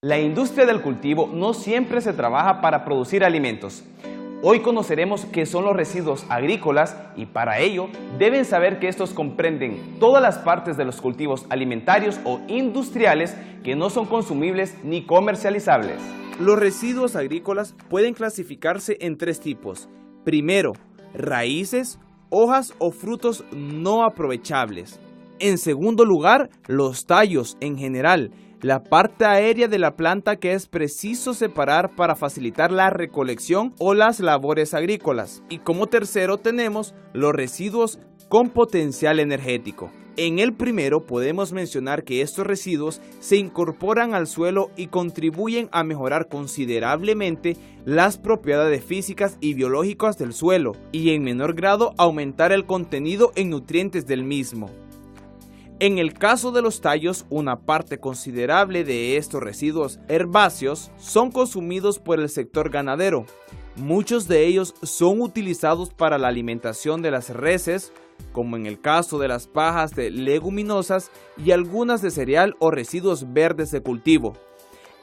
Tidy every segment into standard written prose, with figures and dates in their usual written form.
La industria del cultivo no siempre se trabaja para producir alimentos. Hoy conoceremos qué son los residuos agrícolas y para ello deben saber que estos comprenden todas las partes de los cultivos alimentarios o industriales que no son consumibles ni comercializables. Los residuos agrícolas pueden clasificarse en tres tipos. Primero, raíces, hojas o frutos no aprovechables. En segundo lugar, los tallos en general, la parte aérea de la planta que es preciso separar para facilitar la recolección o las labores agrícolas. Y como tercero tenemos los residuos con potencial energético. En el primero podemos mencionar que estos residuos se incorporan al suelo y contribuyen a mejorar considerablemente las propiedades físicas y biológicas del suelo y en menor grado aumentar el contenido en nutrientes del mismo. En el caso de los tallos, una parte considerable de estos residuos herbáceos son consumidos por el sector ganadero. Muchos de ellos son utilizados para la alimentación de las reses, como en el caso de las pajas de leguminosas y algunas de cereal o residuos verdes de cultivo.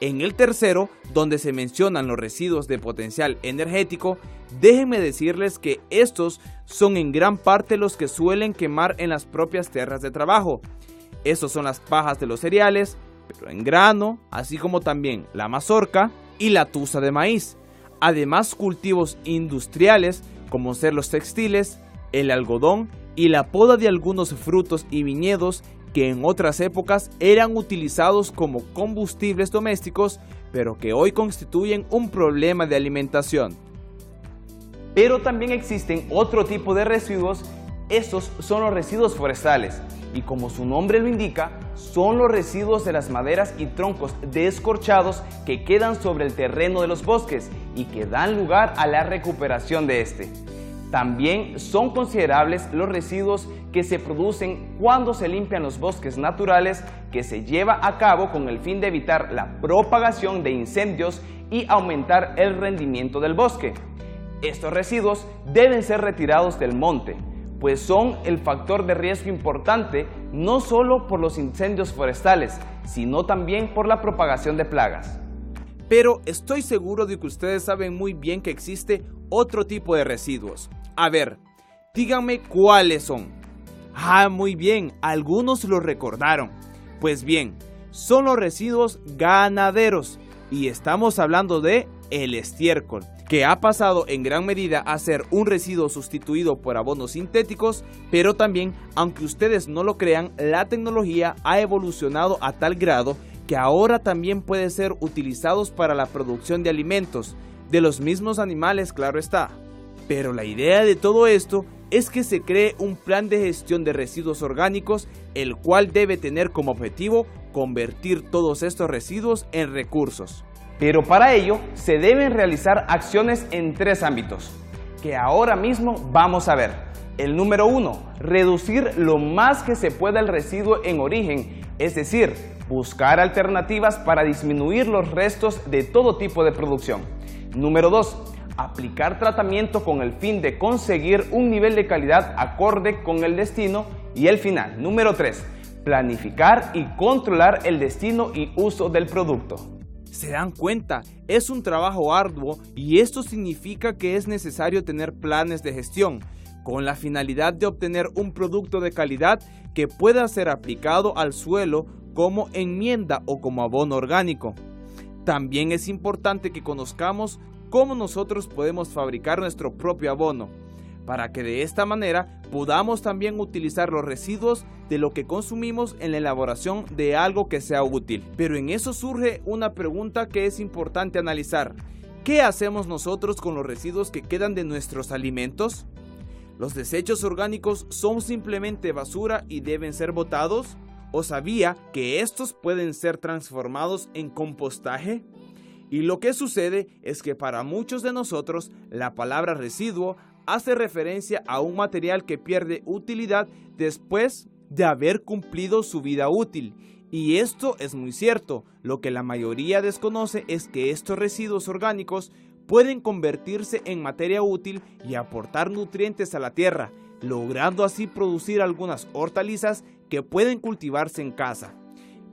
En el tercero, donde se mencionan los residuos de potencial energético, déjenme decirles que estos son en gran parte los que suelen quemar en las propias tierras de trabajo. Estos son las pajas de los cereales, pero en grano, así como también la mazorca y la tuza de maíz. Además, cultivos industriales como ser los textiles, el algodón y la poda de algunos frutos y viñedos que en otras épocas eran utilizados como combustibles domésticos, pero que hoy constituyen un problema de alimentación. Pero también existen otro tipo de residuos, estos son los residuos forestales, y como su nombre lo indica, son los residuos de las maderas y troncos descorchados que quedan sobre el terreno de los bosques y que dan lugar a la recuperación de este. También son considerables los residuos que se producen cuando se limpian los bosques naturales, que se lleva a cabo con el fin de evitar la propagación de incendios y aumentar el rendimiento del bosque. Estos residuos deben ser retirados del monte, pues son el factor de riesgo importante no solo por los incendios forestales, sino también por la propagación de plagas. Pero estoy seguro de que ustedes saben muy bien que existe otro tipo de residuos. A ver, díganme cuáles son. Muy bien, algunos lo recordaron. Pues bien, son los residuos ganaderos y estamos hablando de el estiércol, que ha pasado en gran medida a ser un residuo sustituido por abonos sintéticos, pero también, aunque ustedes no lo crean, la tecnología ha evolucionado a tal grado que ahora también puede ser utilizados para la producción de alimentos, de los mismos animales, claro está. Pero la idea de todo esto es que se cree un plan de gestión de residuos orgánicos, el cual debe tener como objetivo convertir todos estos residuos en recursos. Pero para ello se deben realizar acciones en tres ámbitos, que ahora mismo vamos a ver. El número 1, reducir lo más que se pueda el residuo en origen, es decir, buscar alternativas para disminuir los restos de todo tipo de producción. Número 2, aplicar tratamiento con el fin de conseguir un nivel de calidad acorde con el destino y el final. Número 3, planificar y controlar el destino y uso del producto. ¿Se dan cuenta? Es un trabajo arduo y esto significa que es necesario tener planes de gestión con la finalidad de obtener un producto de calidad que pueda ser aplicado al suelo como enmienda o como abono orgánico. También es importante que conozcamos cómo nosotros podemos fabricar nuestro propio abono, para que de esta manera podamos también utilizar los residuos de lo que consumimos en la elaboración de algo que sea útil. Pero en eso surge una pregunta que es importante analizar. ¿Qué hacemos nosotros con los residuos que quedan de nuestros alimentos? ¿Los desechos orgánicos son simplemente basura y deben ser botados? ¿O sabía que estos pueden ser transformados en compostaje? Y lo que sucede es que para muchos de nosotros la palabra residuo hace referencia a un material que pierde utilidad después de haber cumplido su vida útil. Y esto es muy cierto. Lo que la mayoría desconoce es que estos residuos orgánicos pueden convertirse en materia útil y aportar nutrientes a la tierra, logrando así producir algunas hortalizas que pueden cultivarse en casa.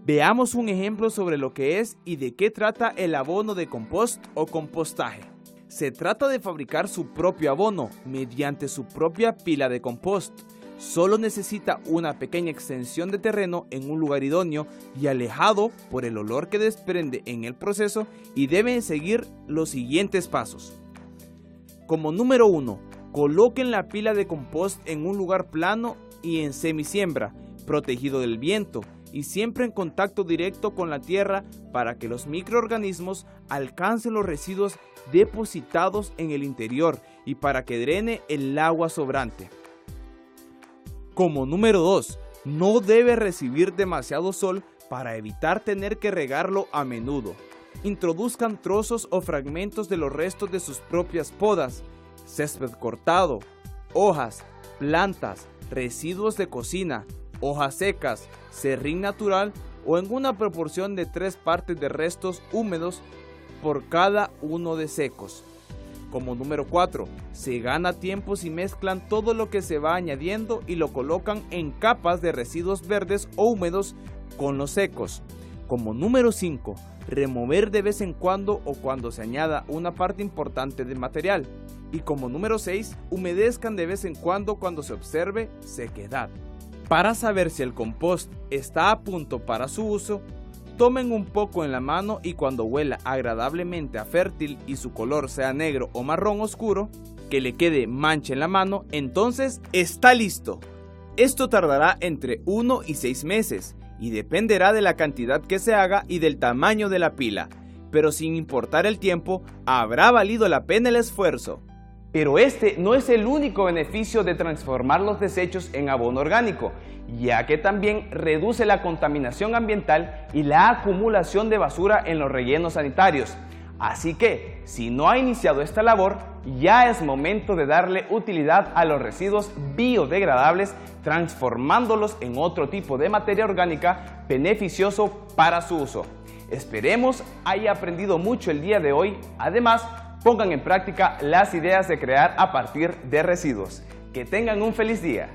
Veamos un ejemplo sobre lo que es y de qué trata el abono de compost o compostaje. Se trata de fabricar su propio abono mediante su propia pila de compost. Solo necesita una pequeña extensión de terreno en un lugar idóneo y alejado por el olor que desprende en el proceso, y debe seguir los siguientes pasos. Como número 1, coloquen la pila de compost en un lugar plano y en semisiembra, protegido del viento y siempre en contacto directo con la tierra para que los microorganismos alcancen los residuos depositados en el interior y para que drene el agua sobrante. Como número 2, no debe recibir demasiado sol para evitar tener que regarlo a menudo. Introduzcan trozos o fragmentos de los restos de sus propias podas, césped cortado, hojas, plantas, residuos de cocina, hojas secas, serrín natural o en una proporción de 3 partes de restos húmedos por cada uno de secos. Como número 4, se gana tiempo si mezclan todo lo que se va añadiendo y lo colocan en capas de residuos verdes o húmedos con los secos. Como número 5, remover de vez en cuando o cuando se añada una parte importante del material. Y como número 6, humedezcan de vez en cuando se observe sequedad. Para saber si el compost está a punto para su uso, tomen un poco en la mano y cuando huela agradablemente a fértil y su color sea negro o marrón oscuro, que le quede mancha en la mano, entonces está listo. Esto tardará entre 1 y 6 meses y dependerá de la cantidad que se haga y del tamaño de la pila, pero sin importar el tiempo, habrá valido la pena el esfuerzo. Pero este no es el único beneficio de transformar los desechos en abono orgánico, ya que también reduce la contaminación ambiental y la acumulación de basura en los rellenos sanitarios. Así que, si no ha iniciado esta labor, ya es momento de darle utilidad a los residuos biodegradables, transformándolos en otro tipo de materia orgánica beneficioso para su uso. Esperemos haya aprendido mucho el día de hoy. Además, pongan en práctica las ideas de crear a partir de residuos. Que tengan un feliz día.